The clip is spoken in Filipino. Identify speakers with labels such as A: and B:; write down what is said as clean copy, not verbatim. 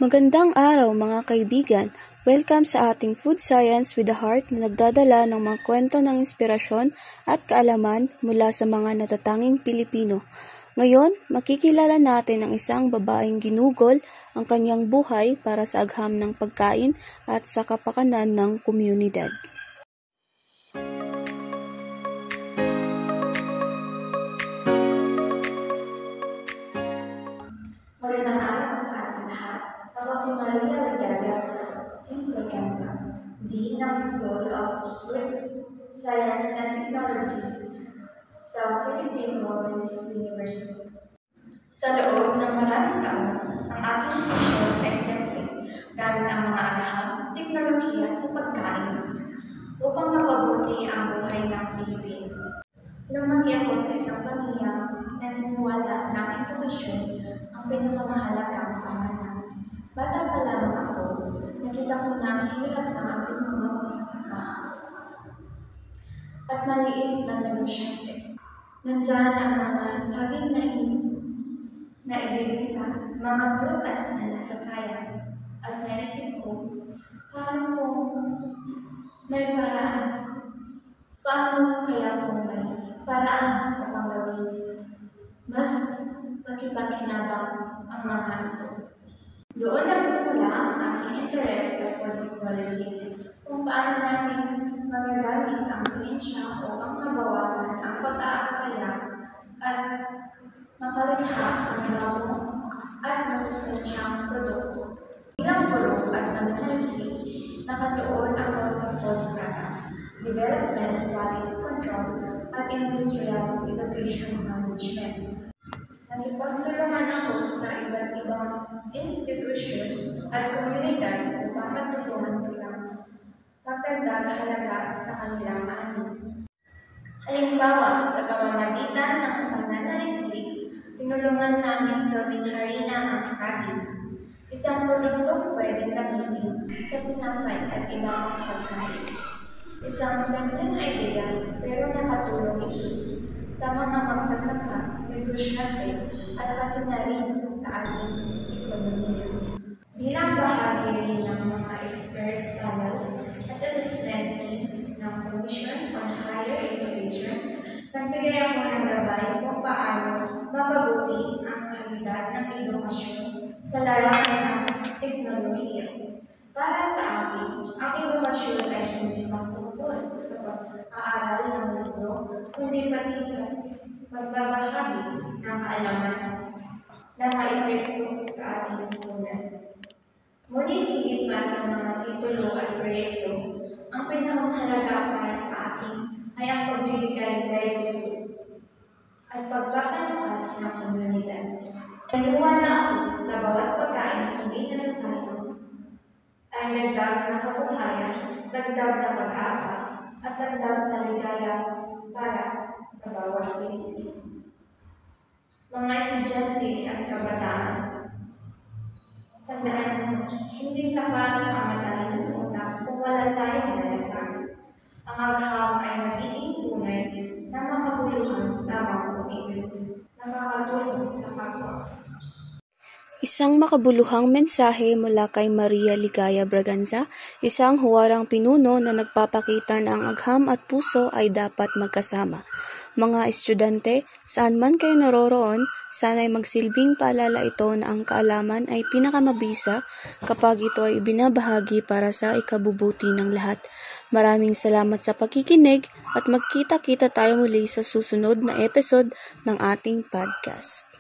A: Magandang araw mga kaibigan! Welcome sa ating Food Science with a Heart na nagdadala ng mga kwento ng inspirasyon at kaalaman mula sa mga natatanging Pilipino. Ngayon, makikilala natin ang isang babaeng ginugol ang kanyang buhay para sa agham ng pagkain at sa kapakanan ng komunidad.
B: Magandang araw sa ating lahat. Ako si Maria Ligaya Timbergenza, Dean ng School of Food Science and Technology sa Philippine Women's University. Sa loob ng maraming taon, ang aking misyon ay simple gamit ang mga agham teknolohiya sa pagkain upang mapabuti ang buhay ng Pilipino. Lumaki ako sa isang pamilya na naniniwala na ang edukasyon ang pinakamahalagang pamahalaan. Bata pa lamang ako, nakita ko na ang hirap ng ating mga magsasaka at maliit na negosyante. Nandiyan ang mga saging na ibibenta, mga prutas na nasasayang, at naisip ko, paano kung may paraan? Paano kaya kung may paraan upang gawin mas makipakinabang ang mga ito? Doon nagsimula ang aking interest sa food technology, kung paano natin magagamit ang siyensya upang mabawasan ang pag-aaksaya at makalikha ng bagong at masustansyang produkto. Bilang guro at mananaliksik, nakatuon ako sa food product development, quality control, at industrial education management. Nakipagtulungan ako sa iba't ibang institusyon at komunidad upang matulungan silang magdagdag halaga sa kanilang ani. Halimbawa, sa pamamagitan ng pananaliksik, tinulungan namin gawing harina ang saging, isang produktong pwedeng gamitin sa tinapay at ibang pagkain. Isang simpleng idea pero nakatulong ito sa mga magsasaka, negosyante at pati na rin sa ating ekonomiya. Bilang bahagi rin ng mga expert panels at assessment teams ng Commission on Higher Education, nagbigay ako ng gabay kung paano mapabuti ang kalidad ng edukasyon sa larangan ng teknolohiya. Para sa akin, ang edukasyon ay hindi magtungkol sa pag-aaral ng mundo, kundi pati sa pagbabahagi ng kaalaman na maipekto sa ating lipunan. Ngunit higit pa sa mga titulo at proyekto, ang pinakamahalaga para sa akin ay ang pagbibigay livelihood at pagpapalakas ng komunidad. Naniwala ako sa bawat pagkain hindi nasasayang ay dagdag na kabuhayan, dagdag na pag-asa, at dagdag na ligaya para sa bawat Pilipino. Mga estudyante at kabataan, tandaan mo, hindi sapat ang matalino utak kung wala tayong lalasang. Ang agham ay magiging tunay na makabuluhan lamang kung ito nakakatulong sa kapwa.
A: Isang makabuluhang mensahe mula kay Maria Ligaya Braganza, isang huwarang pinuno na nagpapakita na ang agham at puso ay dapat magkasama. Mga estudyante, saan man kayo naroroon, sana'y magsilbing paalala ito na ang kaalaman ay pinakamabisa kapag ito ay ibinabahagi para sa ikabubuti ng lahat. Maraming salamat sa pakikinig at magkita-kita tayo muli sa susunod na episode ng ating podcast.